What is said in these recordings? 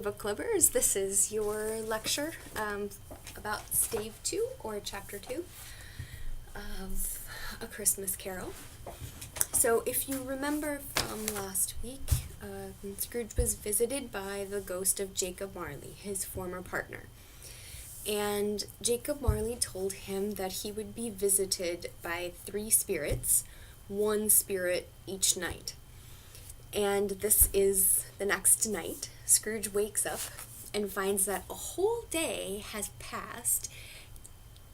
book clubbers. This is your lecture about Stave 2, or Chapter 2 of A Christmas Carol. So if you remember from last week, Scrooge was visited by the ghost of Jacob Marley, his former partner. And Jacob Marley told him that he would be visited by 3 spirits, 1 spirit each night. And this is the next night. Scrooge wakes up and finds that a whole day has passed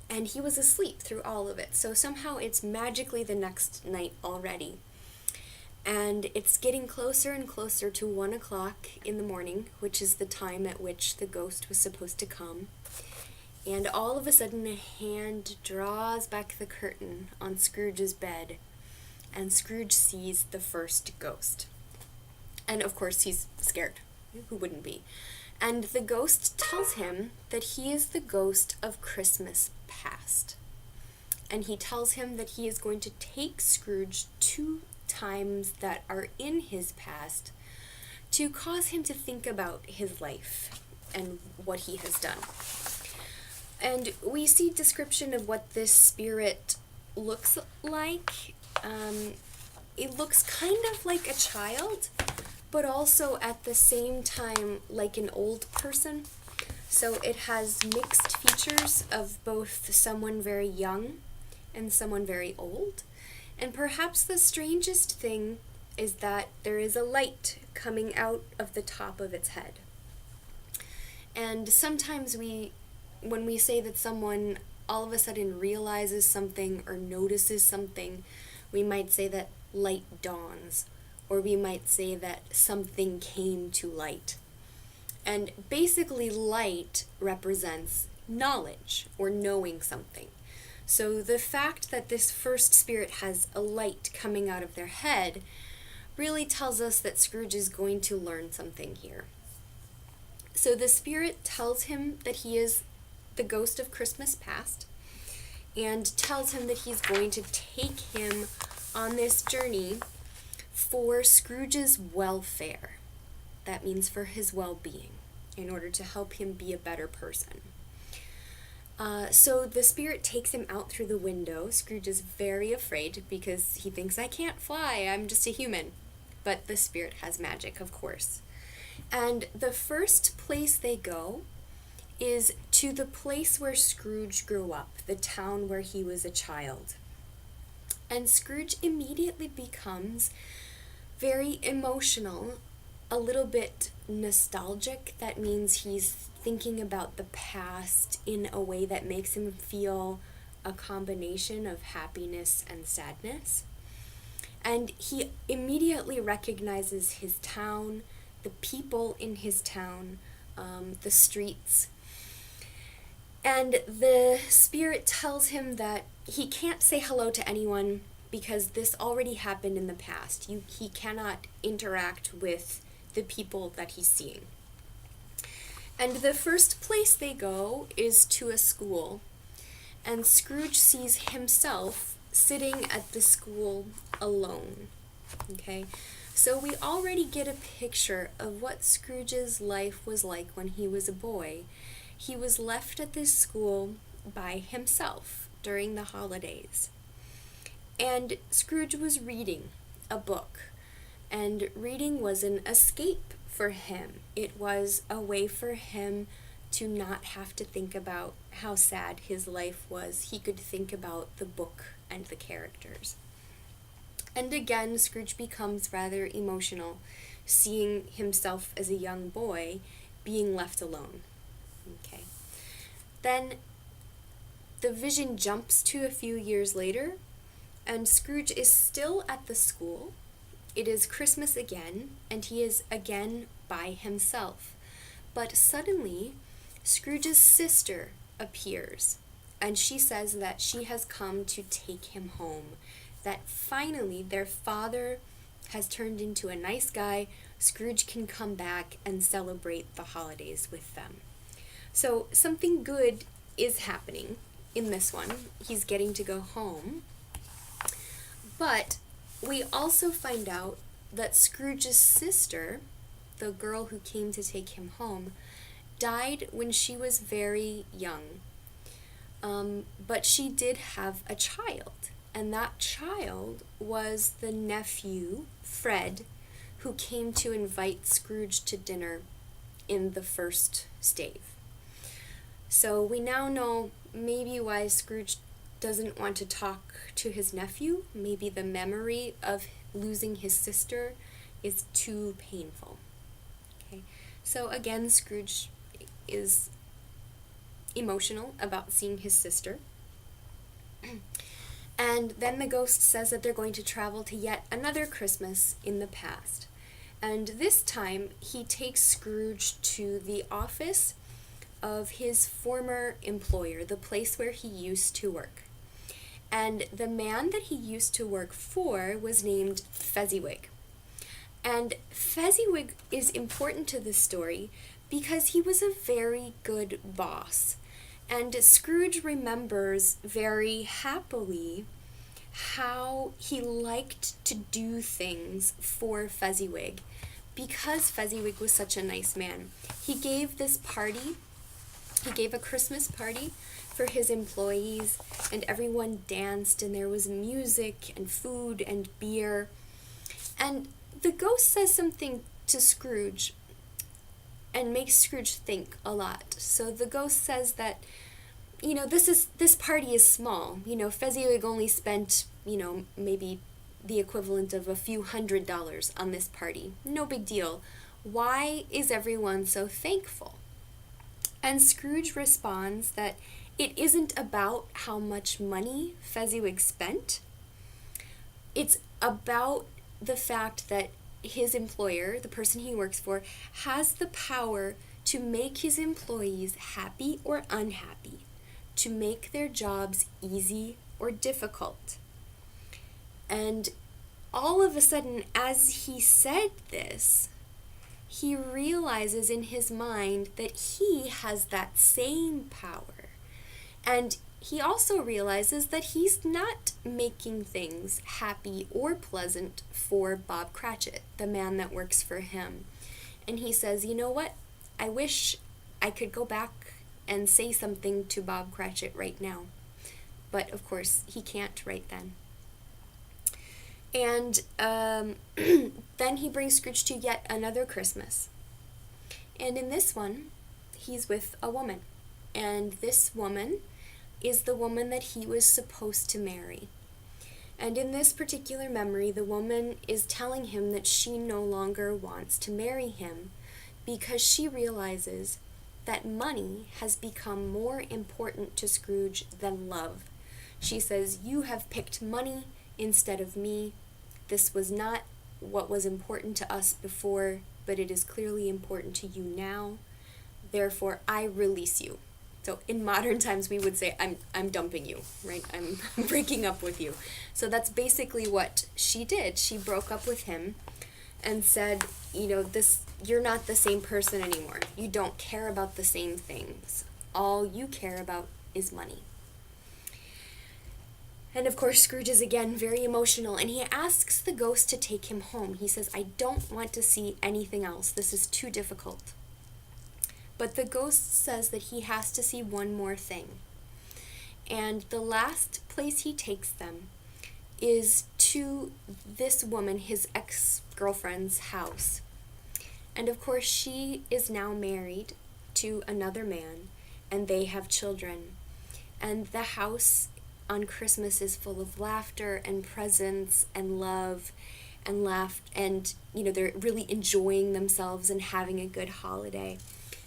and he was asleep through all of it. So somehow it's magically the next night already. And it's getting closer and closer to 1 o'clock in the morning, which is the time at which the ghost was supposed to come. And all of a sudden a hand draws back the curtain on Scrooge's bed, and Scrooge sees the first ghost. And of course he's scared. Who wouldn't be? And the ghost tells him that he is the ghost of Christmas past. And he tells him that he is going to take Scrooge to times that are in his past to cause him to think about his life and what he has done. And we see description of what this spirit looks like. It looks kind of like a child, but also at the same time like an old person. So it has mixed features of both someone very young and someone very old. And perhaps the strangest thing is that there is a light coming out of the top of its head. And sometimes when we say that someone all of a sudden realizes something or notices something, we might say that light dawns, or we might say that something came to light. And basically light represents knowledge or knowing something. So the fact that this first spirit has a light coming out of their head really tells us that Scrooge is going to learn something here. So the spirit tells him that he is the ghost of Christmas past, and tells him that he's going to take him on this journey for Scrooge's welfare. That means for his well-being, in order to help him be a better person. So the spirit takes him out through the window. Scrooge is very afraid because he thinks, I can't fly, I'm just a human. But the spirit has magic, of course. And the first place they go is to the place where Scrooge grew up, the town where he was a child. And Scrooge immediately becomes very emotional, a little bit nostalgic. That means he's thinking about the past in a way that makes him feel a combination of happiness and sadness. And he immediately recognizes his town, the people in his town, the streets. And the spirit tells him that he can't say hello to anyone because this already happened in the past. He cannot interact with the people that he's seeing. And the first place they go is to a school, and Scrooge sees himself sitting at the school alone. Okay? So we already get a picture of what Scrooge's life was like when he was a boy. He was left at this school by himself during the holidays. And Scrooge was reading a book, and reading was an escape for him. It was a way for him to not have to think about how sad his life was. He could think about the book and the characters. And again, Scrooge becomes rather emotional, seeing himself as a young boy being left alone. Okay. Then the vision jumps to a few years later, and Scrooge is still at the school. It is Christmas again, and he is again by himself. But suddenly, Scrooge's sister appears, and she says that she has come to take him home, that finally their father has turned into a nice guy. Scrooge can come back and celebrate the holidays with them. So something good is happening in this one. He's getting to go home. But we also find out that Scrooge's sister the girl who came to take him home, died when she was very young. But she did have a child, and that child was the nephew, Fred, who came to invite Scrooge to dinner in the first stave. So we now know maybe why Scrooge doesn't want to talk to his nephew. Maybe the memory of losing his sister is too painful. Okay, so again, Scrooge is emotional about seeing his sister. And then the ghost says that they're going to travel to yet another Christmas in the past. And this time, he takes Scrooge to the office of his former employer, the place where he used to work. And the man that he used to work for was named Fezziwig. And Fezziwig is important to this story because he was a very good boss. And Scrooge remembers very happily how he liked to do things for Fezziwig because Fezziwig was such a nice man. He gave this party, he gave a Christmas party for his employees, and everyone danced, and there was music and food and beer. And the ghost says something to Scrooge and makes Scrooge think a lot. So the ghost says that, this party is small. Fezziwig only spent, maybe the equivalent of a few $100s on this party. No big deal. Why is everyone so thankful? And Scrooge responds that it isn't about how much money Fezziwig spent. It's about the fact that his employer, the person he works for, has the power to make his employees happy or unhappy, to make their jobs easy or difficult. And all of a sudden, as he said this, he realizes in his mind that he has that same power. And he also realizes that he's not making things happy or pleasant for Bob Cratchit, the man that works for him. And he says, you know what? I wish I could go back and say something to Bob Cratchit right now. But of course, he can't right then. And then he brings Scrooge to yet another Christmas. And in this one, he's with a woman. And this woman is the woman that he was supposed to marry. And in this particular memory, the woman is telling him that she no longer wants to marry him because she realizes that money has become more important to Scrooge than love. She says, "You have picked money instead of me. This was not what was important to us before, but it is clearly important to you now. Therefore, I release you." So in modern times, we would say, I'm dumping you, right? I'm breaking up with you. So that's basically what she did. She broke up with him and said, you're not the same person anymore. You don't care about the same things. All you care about is money. And of course, Scrooge is again very emotional, and he asks the ghost to take him home. He says, "I don't want to see anything else. This is too difficult." But the ghost says that he has to see one more thing. And the last place he takes them is to this woman, his ex-girlfriend's house. And of course, she is now married to another man, and they have children. And the house on Christmas is full of laughter and presents and love and they're really enjoying themselves and having a good holiday.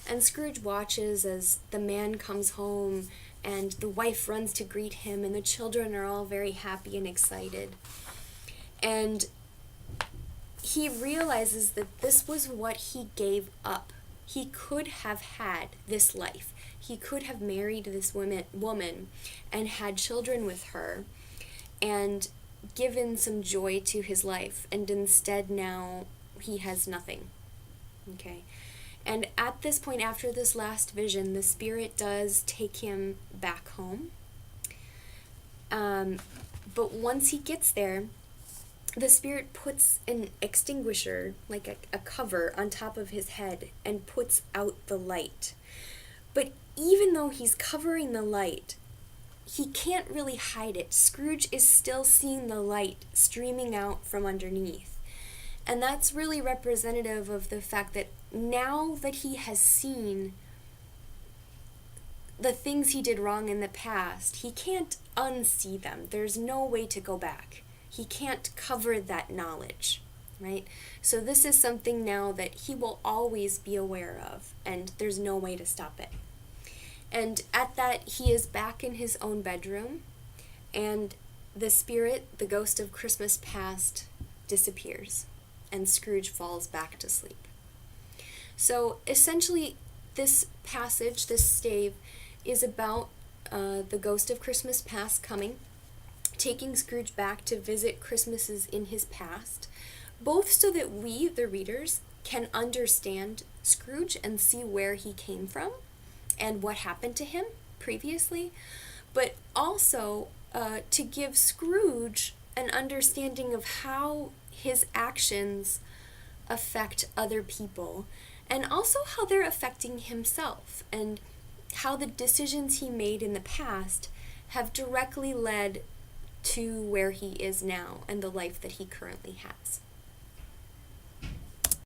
And Scrooge watches as the man comes home and the wife runs to greet him, and the children are all very happy and excited. And he realizes that this was what he gave up. He could have had this life. He could have married this woman and had children with her and given some joy to his life. And instead now he has nothing. Okay. And at this point, after this last vision, the spirit does take him back home. But once he gets there, the spirit puts an extinguisher, like a cover, on top of his head and puts out the light. But even though he's covering the light, he can't really hide it. Scrooge is still seeing the light streaming out from underneath. And that's really representative of the fact that now that he has seen the things he did wrong in the past, he can't unsee them. There's no way to go back. He can't cover that knowledge, right? So this is something now that he will always be aware of, and there's no way to stop it. And at that, he is back in his own bedroom, and the spirit, the ghost of Christmas past, disappears, and Scrooge falls back to sleep. So essentially, this passage, this stave, is about the ghost of Christmas past coming, taking Scrooge back to visit Christmases in his past, both so that we, the readers, can understand Scrooge and see where he came from and what happened to him previously, but also to give Scrooge an understanding of how his actions affect other people, and also how they're affecting himself, and how the decisions he made in the past have directly led to where he is now and the life that he currently has.